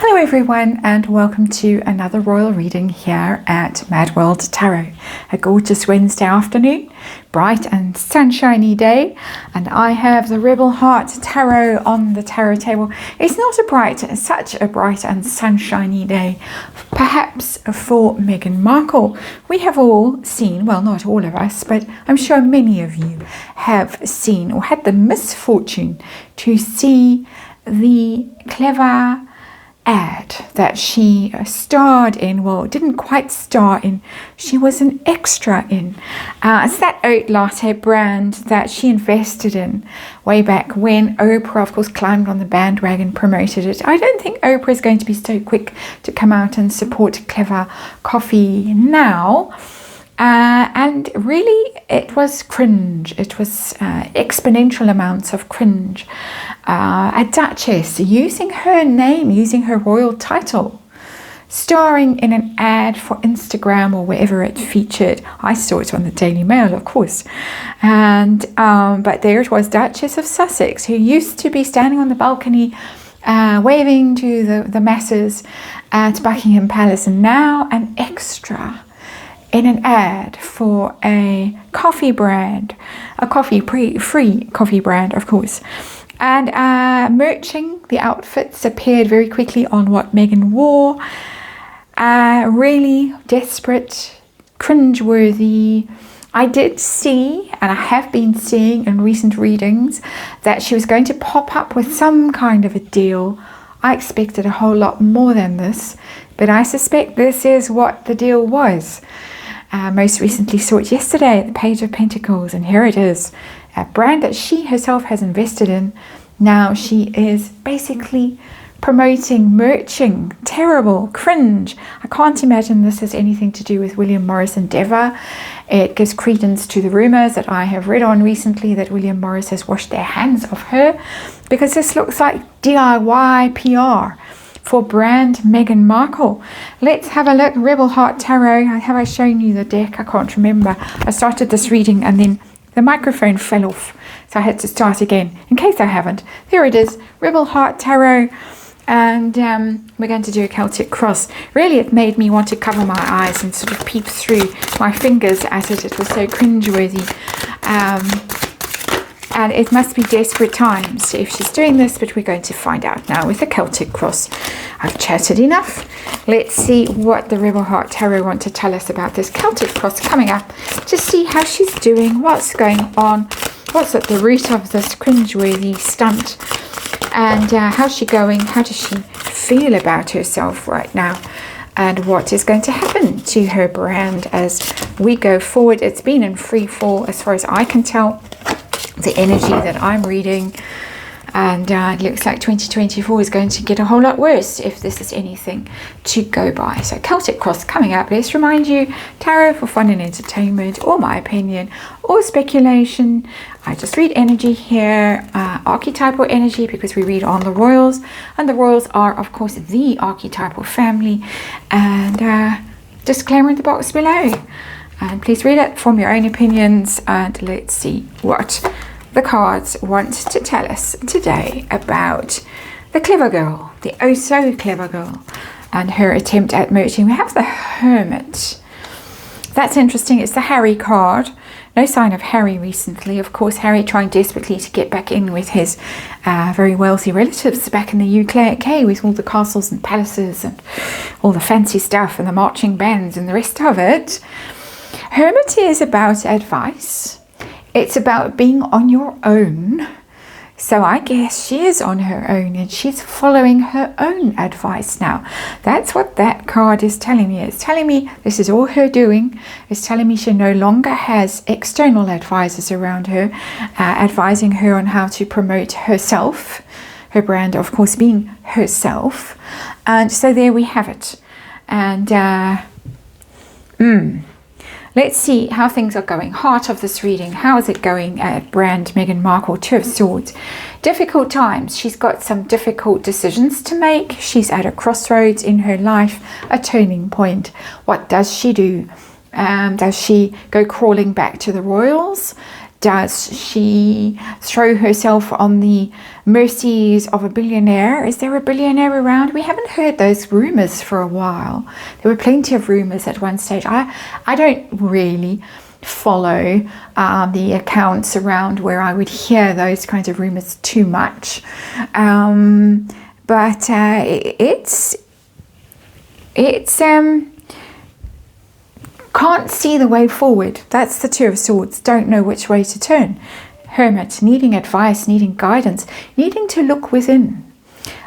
Hello everyone, and welcome to another royal reading here at MadWorldTarot. A gorgeous Wednesday afternoon, bright and sunshiny day, and I have the Rebel Heart Tarot on the tarot table. It's not such a bright and sunshiny day, perhaps for Meghan Markle. We have all seen, well, not all of us, but I'm sure many of you have seen or had the misfortune to see the clever ad that she starred in. Well, didn't quite star in, she was an extra in. It's that oat latte brand that she invested in way back when Oprah, of course, climbed on the bandwagon, promoted it. I don't think Oprah is going to be so quick to come out and support clever coffee now. And really, it was cringe. It was exponential amounts of cringe. A duchess using her name, using her royal title, starring in an ad for Instagram or wherever it featured. I saw it on the Daily Mail, of course. And but there it was, Duchess of Sussex, who used to be standing on the balcony waving to the masses at Buckingham Palace, and now an extra in an ad for a coffee brand, a free coffee brand, of course. And merching the outfits appeared very quickly on what Meghan wore. Really desperate, cringeworthy. I did see, and I have been seeing in recent readings, that she was going to pop up with some kind of a deal. I expected a whole lot more than this, but I suspect this is what the deal was. Most recently saw it yesterday at the Page of Pentacles, and here it is, a brand that she herself has invested in. Now she is basically promoting, merching, terrible, cringe. I can't imagine this has anything to do with William Morris Endeavour. It gives credence to the rumours that I have read on recently that William Morris has washed their hands of her, because this looks like DIY PR for brand Meghan Markle. Let's have a look. Rebel Heart Tarot. Have I shown you the deck? I can't remember. I started this reading and then the microphone fell off, so I had to start again in case I haven't. There it is, Rebel Heart Tarot, and we're going to do a Celtic cross. Really, it made me want to cover my eyes and sort of peep through my fingers at it. It was so cringeworthy. And it must be desperate times if she's doing this, but we're going to find out now with the Celtic cross. I've chatted enough. Let's see what the Rebel Heart Tarot want to tell us about this Celtic cross coming up, to see how she's doing, what's going on, what's at the root of this cringeworthy stunt, and how's she going, how does she feel about herself right now, and what is going to happen to her brand as we go forward. It's been in free fall as far as I can tell, the energy that I'm reading, and it looks like 2024 is going to get a whole lot worse if this is anything to go by. So Celtic cross coming up. Let's remind you, tarot for fun and entertainment, or my opinion, or speculation. I just read energy here, archetypal energy, because we read on the royals, and the royals are, of course, the archetypal family. And disclaimer in the box below, and please read it, form your own opinions, and let's see what the cards want to tell us today about the clever girl, the oh so clever girl, and her attempt at merging. We have the Hermit. That's interesting. It's the Harry card. No sign of Harry recently. Of course, Harry trying desperately to get back in with his very wealthy relatives back in the UK with all the castles and palaces and all the fancy stuff and the marching bands and the rest of it. Hermit is about advice. It's about being on your own. So I guess she is on her own and she's following her own advice now. That's what that card is telling me. It's telling me this is all her doing. It's telling me she no longer has external advisors around her, advising her on how to promote herself. Her brand, of course, being herself. And so there we have it. And let's see how things are going. Heart of this reading. How is it going at brand Meghan Markle? Two of Swords. Difficult times. She's got some difficult decisions to make. She's at a crossroads in her life, a turning point. What does she do? Does she go crawling back to the royals? Does she throw herself on the mercies of a billionaire? Is there a billionaire around? We haven't heard those rumors for a while. There were plenty of rumors at one stage. I don't really follow the accounts around where I would hear those kinds of rumors too much. But it's can't see the way forward. That's the Two of Swords. Don't know which way to turn. Hermit, needing advice, needing guidance, needing to look within.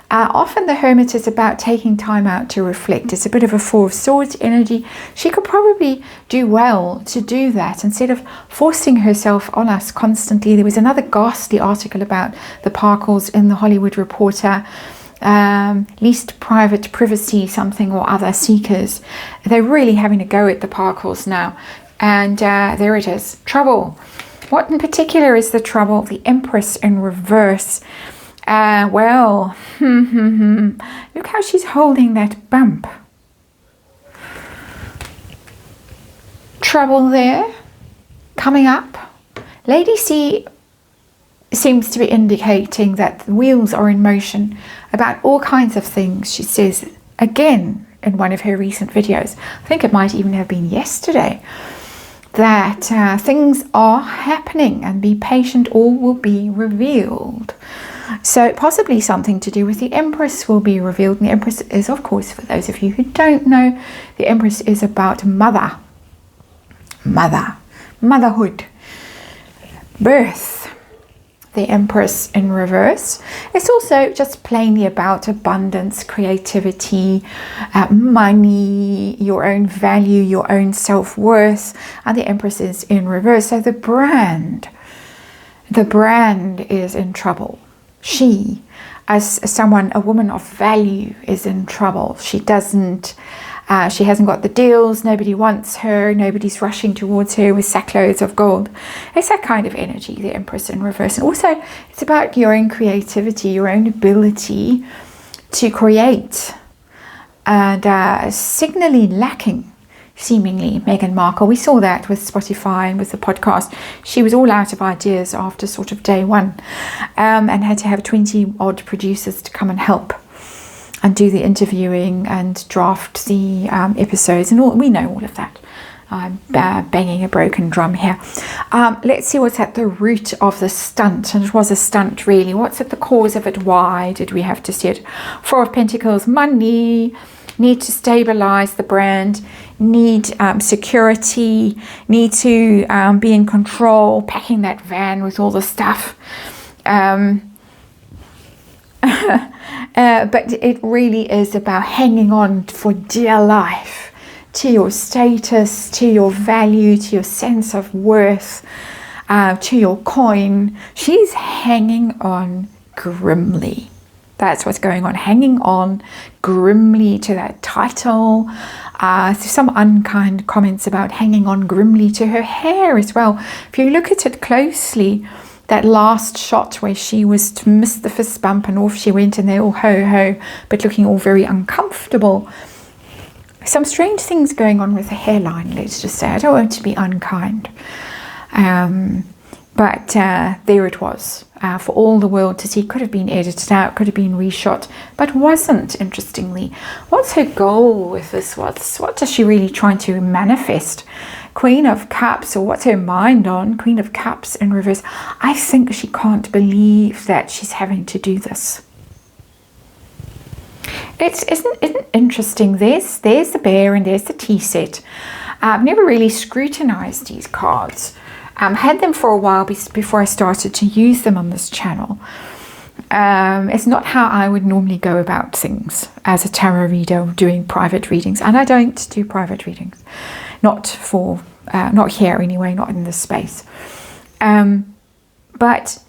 Often the Hermit is about taking time out to reflect. It's a bit of a Four of Swords energy. She could probably do well to do that instead of forcing herself on us constantly. There was another ghastly article about the Parkles in the Hollywood Reporter. Least private privacy something or other seekers. They're really having a go at the Parkles now, and there it is. Trouble. What in particular is the trouble? The Empress in reverse. Well, look how she's holding that bump. Trouble there coming up. Lady C seems to be indicating that the wheels are in motion about all kinds of things. She says again in one of her recent videos, I think it might even have been yesterday, that things are happening and be patient, all will be revealed. So possibly something to do with the Empress will be revealed. And the Empress is, of course, for those of you who don't know, the Empress is about motherhood, birth. The Empress in reverse. It's also just plainly about abundance, creativity, money, your own value, your own self-worth. And the Empress is in reverse. So the brand is in trouble. She, as someone, a woman of value, is in trouble. She hasn't got the deals, nobody wants her, nobody's rushing towards her with sackloads of gold. It's that kind of energy, the Empress in reverse. And also, it's about your own creativity, your own ability to create. And signally lacking, seemingly, Meghan Markle. We saw that with Spotify and with the podcast. She was all out of ideas after sort of day one, and had to have 20 odd producers to come and help and do the interviewing and draft the episodes, and all. We know all of that. I'm banging a broken drum here. Let's see what's at the root of the stunt. And it was a stunt, really. What's at the cause of it? Why did we have to see it? Four of Pentacles, money, need to stabilize the brand, need security, need to be in control, packing that van with all the stuff. But it really is about hanging on for dear life to your status, to your value, to your sense of worth, to your coin. She's hanging on grimly. That's what's going on, hanging on grimly to that title. Some unkind comments about hanging on grimly to her hair as well. If you look at it closely, that last shot where she was to miss the fist bump and off she went and they're all ho-ho, but looking all very uncomfortable. Some strange things going on with the hairline, let's just say. I don't want to be unkind. But there it was, for all the world to see. Could have been edited out, could have been reshot, but wasn't, interestingly. What's her goal with this? What does she really trying to manifest? Queen of Cups, or what's her mind on? Queen of Cups in reverse. I think she can't believe that she's having to do this. Isn't it interesting? There's the bear and there's the tea set. I've never really scrutinized these cards. Had them for a while before I started to use them on this channel. It's not how I would normally go about things as a tarot reader doing private readings, and I don't do private readings, not here anyway, not in this space. But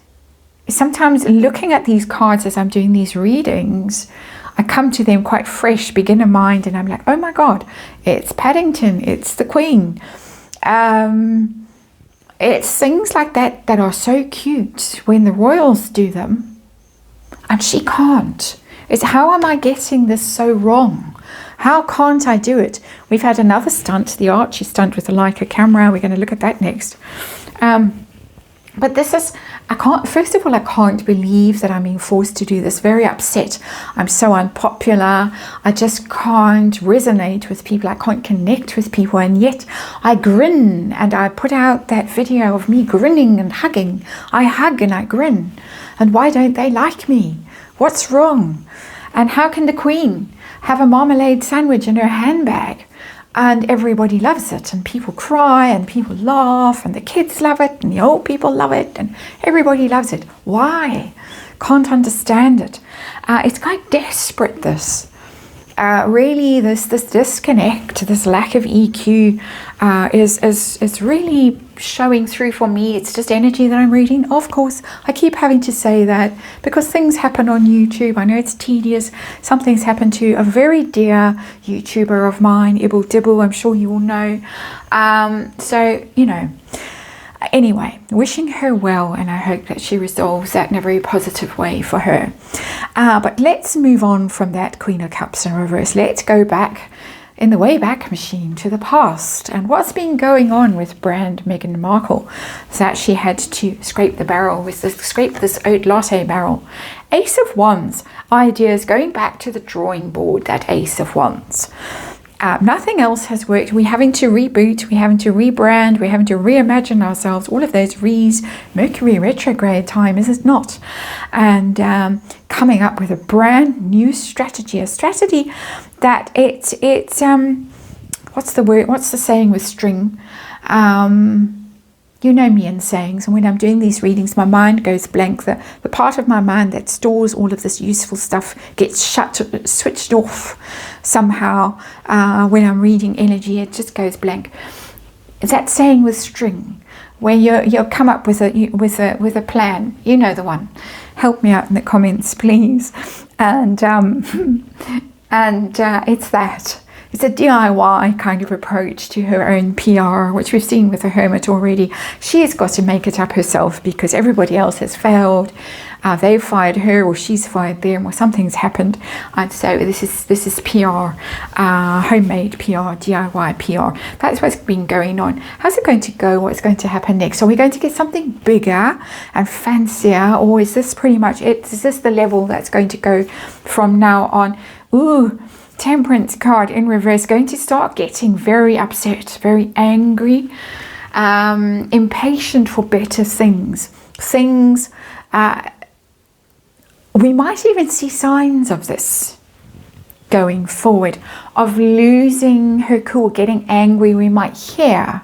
sometimes looking at these cards as I'm doing these readings, I come to them quite fresh, beginner mind, and I'm like, oh my God, it's Paddington, it's the Queen. It's things like that that are so cute when the royals do them, and she can't. It's how am I getting this so wrong? How can't I do it? We've had another stunt, the Archie stunt with the Leica camera. We're going to look at that next. But this is, first of all, I can't believe that I'm being forced to do this. Very upset. I'm so unpopular. I just can't resonate with people. I can't connect with people. And yet I grin, and I put out that video of me grinning and hugging. I hug and I grin. And why don't they like me? What's wrong? And how can the Queen have a marmalade sandwich in her handbag? And everybody loves it, and people cry, and people laugh, and the kids love it, and the old people love it, and everybody loves it. Why? Can't understand it. It's quite desperate, this. Really, this disconnect, this lack of EQ is really showing through for me. It's just energy that I'm reading. Of course, I keep having to say that because things happen on YouTube. I know it's tedious. Something's happened to a very dear YouTuber of mine, Ibble Dibble. I'm sure you all know. So, you know. Anyway, wishing her well, and I hope that she resolves that in a very positive way for her. But let's move on from that Queen of Cups in reverse. Let's go back in the Wayback Machine to the past. And what's been going on with brand Meghan Markle is that she had to scrape the barrel, scrape this oat latte barrel. Ace of Wands, ideas going back to the drawing board, that Ace of Wands. Nothing else has worked. We're having to reboot, we're having to rebrand, we're having to reimagine ourselves. All of those Mercury retrograde time, is it not? And coming up with a brand new strategy, a strategy that it's what's the word? What's the saying with string? You know me and sayings, and when I'm doing these readings, my mind goes blank. The part of my mind that stores all of this useful stuff gets switched off somehow. When I'm reading energy, it just goes blank. It's that saying with string, where you'll come up with a plan. You know the one. Help me out in the comments, please. And it's that. It's a DIY kind of approach to her own PR, which we've seen with the Hermit already. She has got to make it up herself because everybody else has failed. They've fired her, or she's fired them, or something's happened. And so this is PR, homemade PR, DIY PR. That's what's been going on. How's it going to go? What's going to happen next? Are we going to get something bigger and fancier, or is this pretty much it? Is this the level that's going to go from now on? Ooh. Temperance card in reverse, going to start getting very upset, very angry, impatient for better things. We might even see signs of this going forward, of losing her cool, getting angry. We might hear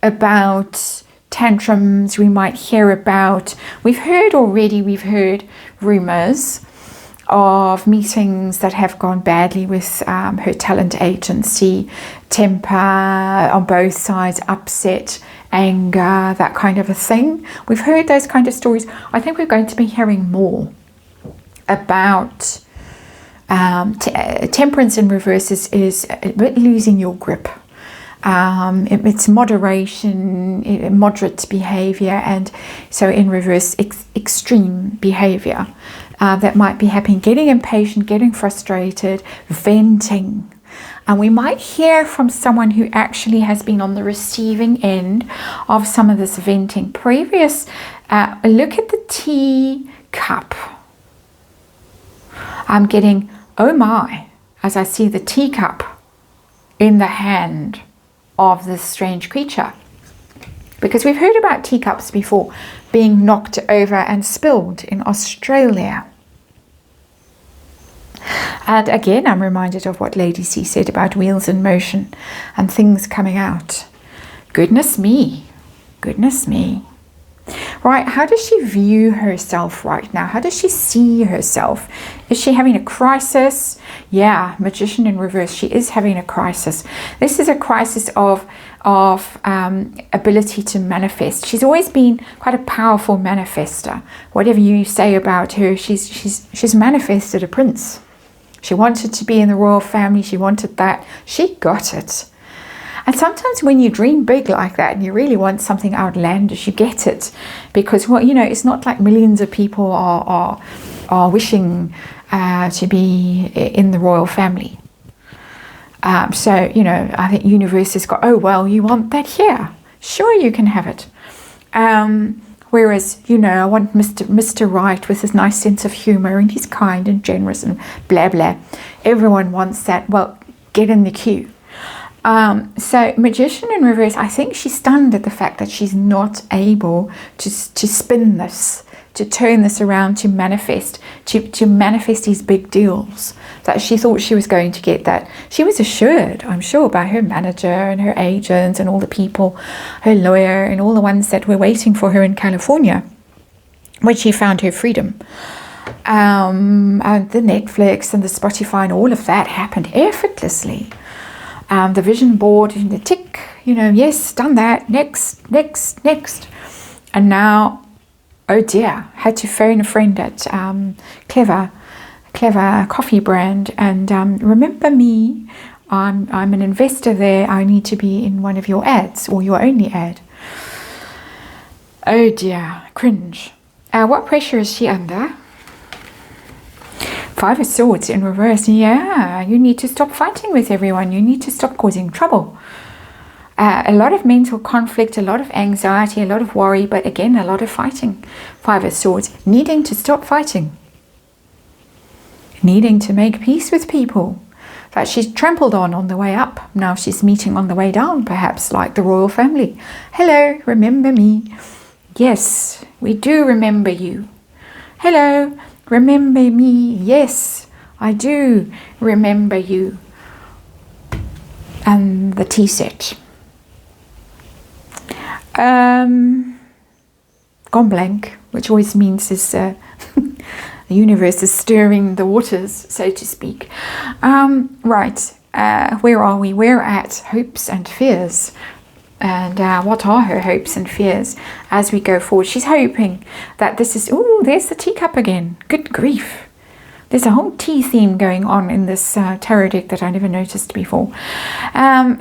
about tantrums. We might hear about, we've heard rumors of meetings that have gone badly with her talent agency, temper on both sides, upset, anger, that kind of a thing. We've heard those kind of stories. I think we're going to be hearing more about temperance in reverse is a bit losing your grip. It's moderation, moderate behavior, and so in reverse, extreme behavior. That might be happening, getting impatient, getting frustrated, venting. And we might hear from someone who actually has been on the receiving end of some of this venting. Look at the teacup. I'm getting, oh my, as I see the teacup in the hand of this strange creature. Because we've heard about teacups before being knocked over and spilled in Australia. And again, I'm reminded of what Lady C said about wheels in motion and things coming out. Goodness me. Goodness me. Right, how does she view herself right now? How does she see herself? Is she having a crisis? Yeah, Magician in reverse. She is having a crisis. This is a crisis of ability to manifest. She's always been quite a powerful manifester. Whatever you say about her, she's manifested a prince. She wanted to be in the royal family. She wanted that. She got it. And sometimes when you dream big like that and you really want something outlandish, you get it. Because, well, you know, it's not like millions of people are wishing to be in the royal family. So, you know, I think universe has got, oh, well, you want that here. Sure, you can have it. Whereas, you know, I want Mr. Right with his nice sense of humor, and he's kind and generous and blah, blah. Everyone wants that. Well, get in the queue. So Magician in reverse, I think she's stunned at the fact that she's not able to spin this, to turn this around, to manifest these big deals that she thought she was going to get. That she was assured, I'm sure, by her manager and her agent and all the people, her lawyer and all the ones that were waiting for her in California when she found her freedom. And the Netflix and the Spotify and all of that happened effortlessly. The vision board and the tick, you know, yes, done that, next. And now, oh dear, had to phone a friend at Clever Coffee Brand and remember me, I'm an investor there, I need to be in one of your ads or your only ad. Oh dear, cringe. What pressure is she under? 5 of Swords in reverse. Yeah, you need to stop fighting with everyone. You need to stop causing trouble. A lot of mental conflict, a lot of anxiety, a lot of worry, but again, a lot of fighting. 5 of Swords. Needing to stop fighting. Needing to make peace with people that she's trampled on the way up. Now she's meeting on the way down, perhaps like the royal family. Hello, remember me. Yes, we do remember you. Hello. Remember me, yes, I do remember you. And the tea set. Gone blank, which always means is the universe is stirring the waters, so to speak. Right, where are we? We're at hopes and fears. And what are her hopes and fears as we go forward? She's hoping that this is... Oh, there's the teacup again. Good grief. There's a whole tea theme going on in this tarot deck that I never noticed before.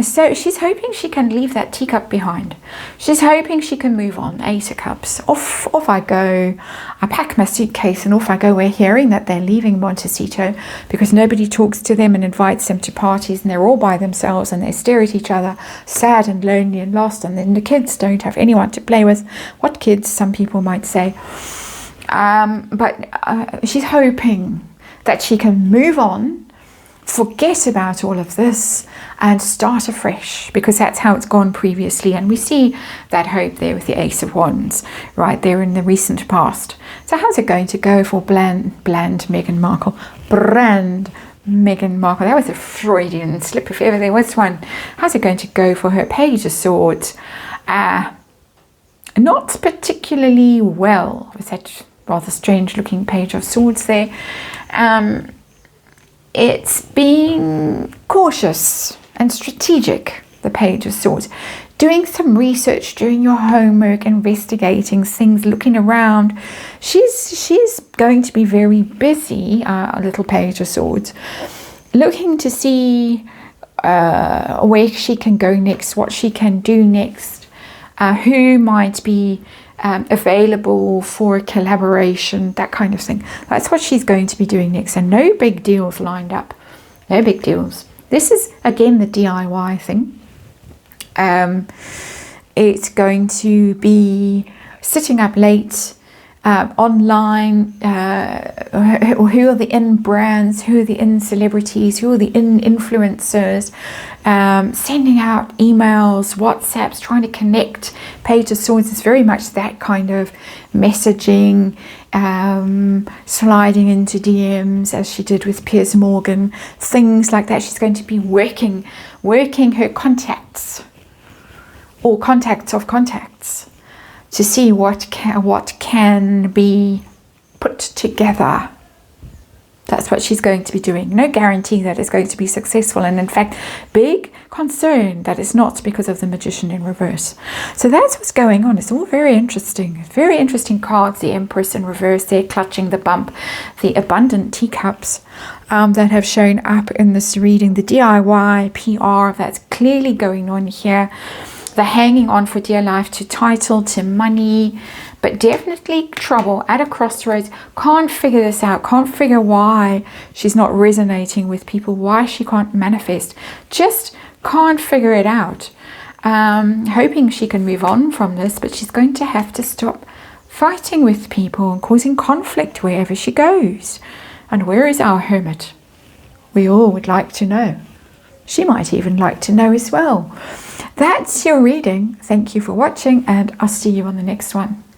So she's hoping she can leave that teacup behind. She's hoping she can move on. 8 of Cups. Off I go. I pack my suitcase and off I go. We're hearing that they're leaving Montecito because nobody talks to them and invites them to parties, and they're all by themselves and they stare at each other, sad and lonely and lost, and then the kids don't have anyone to play with. What kids, some people might say. But she's hoping that she can move on, forget about all of this and start afresh, because that's how it's gone previously. And we see that hope there with the Ace of Wands right there in the recent past. So how's it going to go for bland Meghan Markle? Brand Meghan Markle. That was a Freudian slip if ever there was one. How's it going to go for her Page of Swords? Not particularly well with that rather strange looking Page of Swords there. It's being cautious and strategic, the Page of Swords. Doing some research, doing your homework, investigating things, looking around. She's going to be very busy, little Page of Swords, looking to see where she can go next, what she can do next, who might be available for a collaboration, that kind of thing. That's what she's going to be doing next. And no big deals lined up. No big deals. This is, again, the DIY thing. It's going to be sitting up late, online, who are the in brands, who are the in celebrities, who are the in influencers, sending out emails, WhatsApps, trying to connect. Page of Swords is very much that kind of messaging, sliding into DMs as she did with Piers Morgan, things like that. She's going to be working her contacts or contacts of contacts to see what can be put together. That's what she's going to be doing. No guarantee that it's going to be successful, and in fact, big concern that it's not, because of the Magician in reverse. So that's what's going on. It's all very interesting. Very interesting cards. The Empress in reverse there, clutching the bump. The abundant teacups that have shown up in this reading. The DIY PR that's clearly going on here. The hanging on for dear life to title, to money, but definitely trouble at a crossroads. Can't figure this out. Can't figure why she's not resonating with people, why she can't manifest. Just can't figure it out. Hoping she can move on from this, but she's going to have to stop fighting with people and causing conflict wherever she goes. And where is our hermit? We all would like to know. She might even like to know as well. That's your reading. Thank you for watching, and I'll see you on the next one.